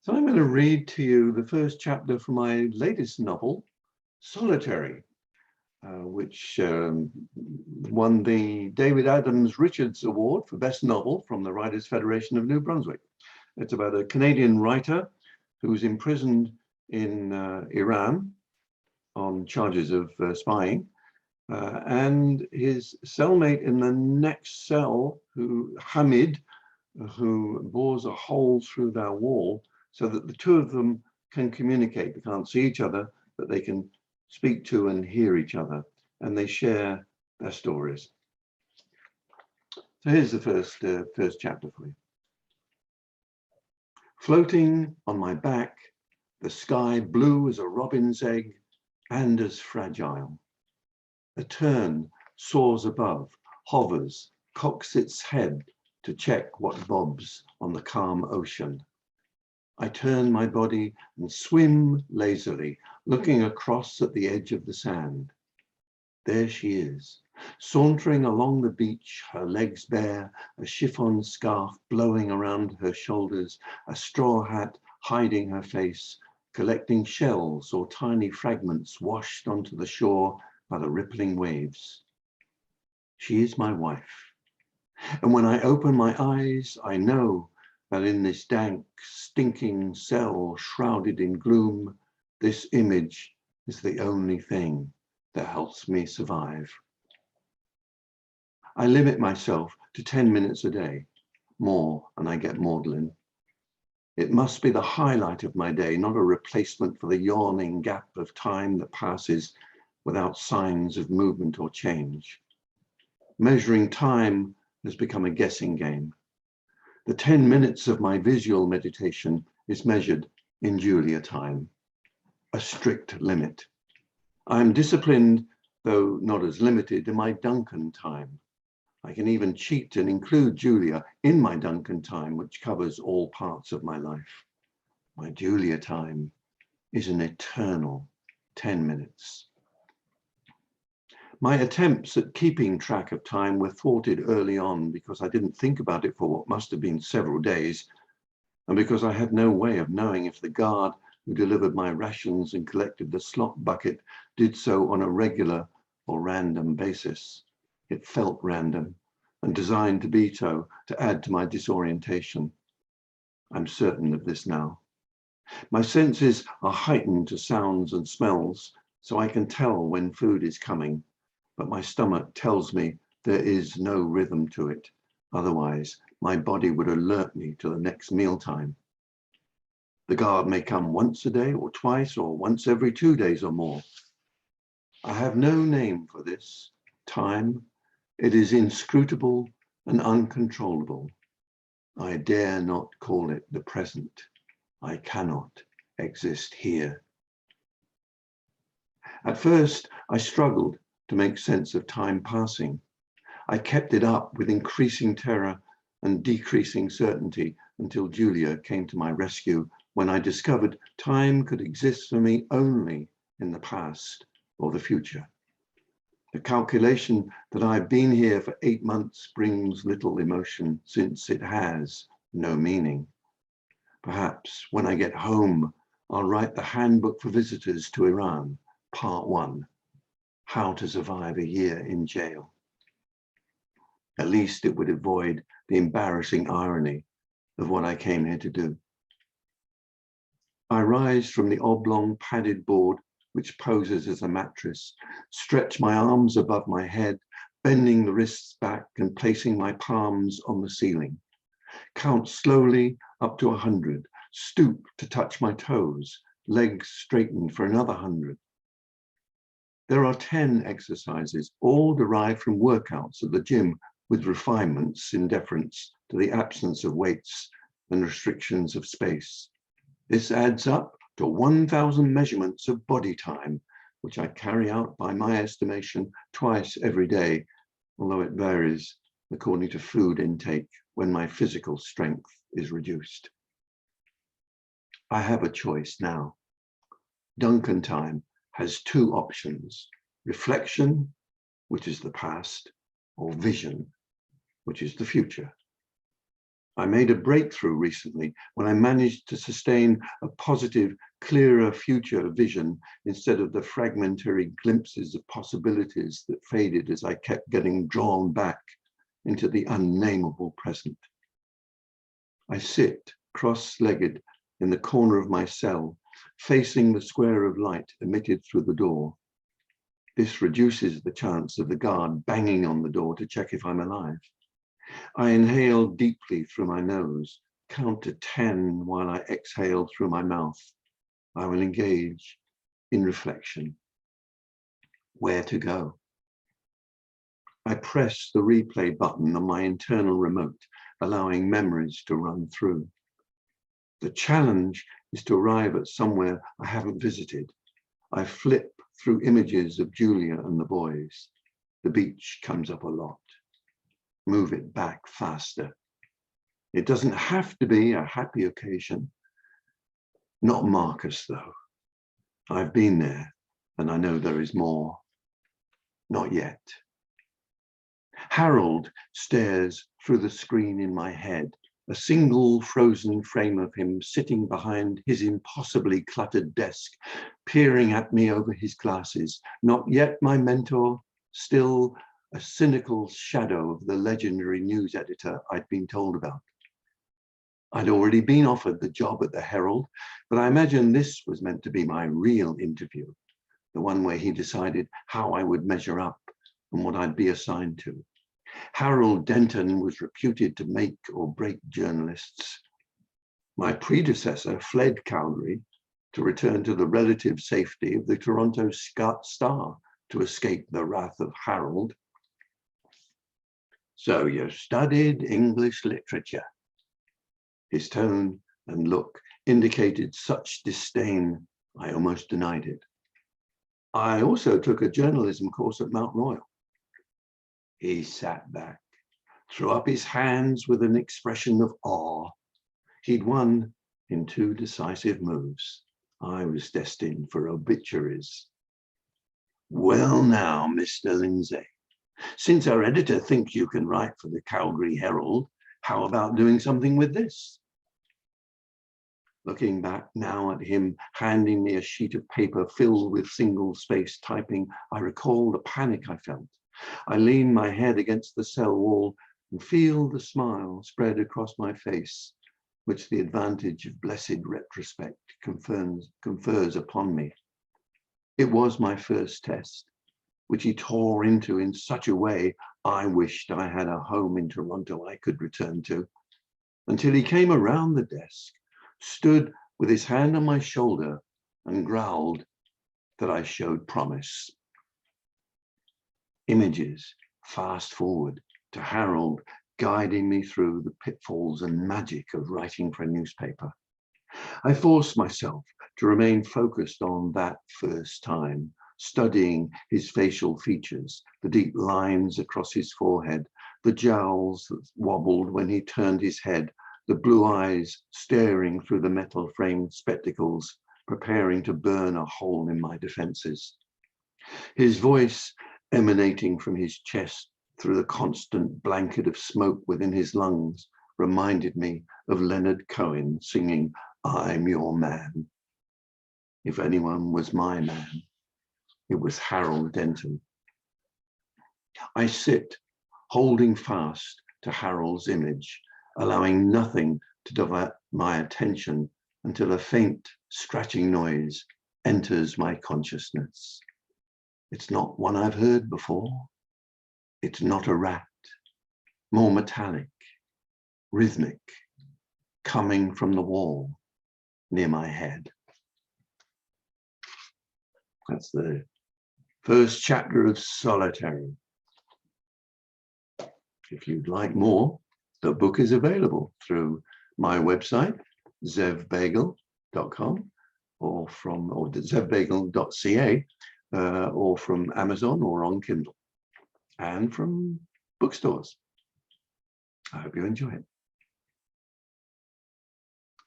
So I'm going to read to you the first chapter from my latest novel, Solitary, which won the David Adams Richards Award for Best Novel from the Writers' Federation of New Brunswick. It's about a Canadian writer who's imprisoned in Iran on charges of spying, and his cellmate in the next cell, Hamid, who bores a hole through their wall so that the two of them can communicate. They can't see each other, but they can speak to and hear each other, and they share their stories. So here's the first chapter for you. Floating on my back, the sky blue as a robin's egg and as fragile. A tern soars above, hovers, cocks its head to check what bobs on the calm ocean. I turn my body and swim lazily, looking across at the edge of the sand. There she is, sauntering along the beach, her legs bare, a chiffon scarf blowing around her shoulders, a straw hat hiding her face, collecting shells or tiny fragments washed onto the shore by the rippling waves. She is my wife. And when I open my eyes, I know that in this dank, stinking cell shrouded in gloom, this image is the only thing that helps me survive. I limit myself to 10 minutes a day, more, and I get maudlin. It must be the highlight of my day, not a replacement for the yawning gap of time that passes without signs of movement or change. Measuring time has become a guessing game. The 10 minutes of my visual meditation is measured in Julia time, a strict limit. I am disciplined, though not as limited, in my Duncan time. I can even cheat and include Julia in my Duncan time, which covers all parts of my life. My Julia time is an eternal 10 minutes. My attempts at keeping track of time were thwarted early on because I didn't think about it for what must have been several days, and because I had no way of knowing if the guard who delivered my rations and collected the slop bucket did so on a regular or random basis. It felt random and designed to be so, to add to my disorientation. I'm certain of this now. My senses are heightened to sounds and smells, so I can tell when food is coming, but my stomach tells me there is no rhythm to it. Otherwise, my body would alert me to the next mealtime. The guard may come once a day or twice or once every 2 days or more. I have no name for this time. It is inscrutable and uncontrollable. I dare not call it the present. I cannot exist here. At first, I struggled to make sense of time passing. I kept it up with increasing terror and decreasing certainty until Julia came to my rescue, when I discovered time could exist for me only in the past or the future. The calculation that I've been here for 8 months brings little emotion, since it has no meaning. Perhaps when I get home, I'll write the Handbook for Visitors to Iran, Part 1. How to Survive a Year in Jail. At least it would avoid the embarrassing irony of what I came here to do. I rise from the oblong padded board which poses as a mattress, stretch my arms above my head, bending the wrists back and placing my palms on the ceiling. Count slowly up to 100, stoop to touch my toes, legs straightened for another 100. There are 10 exercises, all derived from workouts at the gym, with refinements in deference to the absence of weights and restrictions of space. This adds up to 1,000 measurements of body time, which I carry out by my estimation twice every day, although it varies according to food intake when my physical strength is reduced. I have a choice now. Duncan time has 2 options: reflection, which is the past, or vision, which is the future. I made a breakthrough recently when I managed to sustain a positive, clearer future vision instead of the fragmentary glimpses of possibilities that faded as I kept getting drawn back into the unnameable present. I sit cross-legged in the corner of my cell, facing the square of light emitted through the door. This reduces the chance of the guard banging on the door to check if I'm alive. I inhale deeply through my nose, count to 10 while I exhale through my mouth. I will engage in reflection. Where to go? I press the replay button on my internal remote, allowing memories to run through. The challenge is to arrive at somewhere I haven't visited. I flip through images of Julia and the boys. The beach comes up a lot. Move it back faster. It doesn't have to be a happy occasion. Not Marcus, though. I've been there, and I know there is more. Not yet. Harold stares through the screen in my head, a single frozen frame of him sitting behind his impossibly cluttered desk, peering at me over his glasses. Not yet my mentor, still a cynical shadow of the legendary news editor I'd been told about. I'd already been offered the job at the Herald, but I imagine this was meant to be my real interview, the one where he decided how I would measure up and what I'd be assigned to. Harold Denton was reputed to make or break journalists. My predecessor fled Calgary to return to the relative safety of the Toronto Star to escape the wrath of Harold. So you studied English literature. His tone and look indicated such disdain, I almost denied it. I also took a journalism course at Mount Royal. He sat back, threw up his hands with an expression of awe. He'd won in 2 decisive moves. I was destined for obituaries. Well now, Mr. Lindsay, since our editor thinks you can write for the Calgary Herald, how about doing something with this? Looking back now at him handing me a sheet of paper filled with single-spaced typing, I recall the panic I felt. I lean my head against the cell wall and feel the smile spread across my face, which the advantage of blessed retrospect confers upon me. It was my first test, which he tore into in such a way I wished I had a home in Toronto I could return to, until he came around the desk, stood with his hand on my shoulder and growled that I showed promise. Images fast forward to Harold guiding me through the pitfalls and magic of writing for a newspaper. I forced myself to remain focused on that first time, studying his facial features, the deep lines across his forehead, the jowls that wobbled when he turned his head, the blue eyes staring through the metal-framed spectacles, preparing to burn a hole in my defenses. His voice emanating from his chest through the constant blanket of smoke within his lungs reminded me of Leonard Cohen singing, "I'm your man." If anyone was my man, it was Harold Denton. I sit holding fast to Harold's image, allowing nothing to divert my attention until a faint scratching noise enters my consciousness. It's not one I've heard before. It's not a rat, more metallic, rhythmic, coming from the wall near my head. That's the first chapter of Solitary. If you'd like more, the book is available through my website, zevbagel.com, or zevbagel.ca, or from Amazon or on Kindle, and from bookstores. I hope you enjoy it.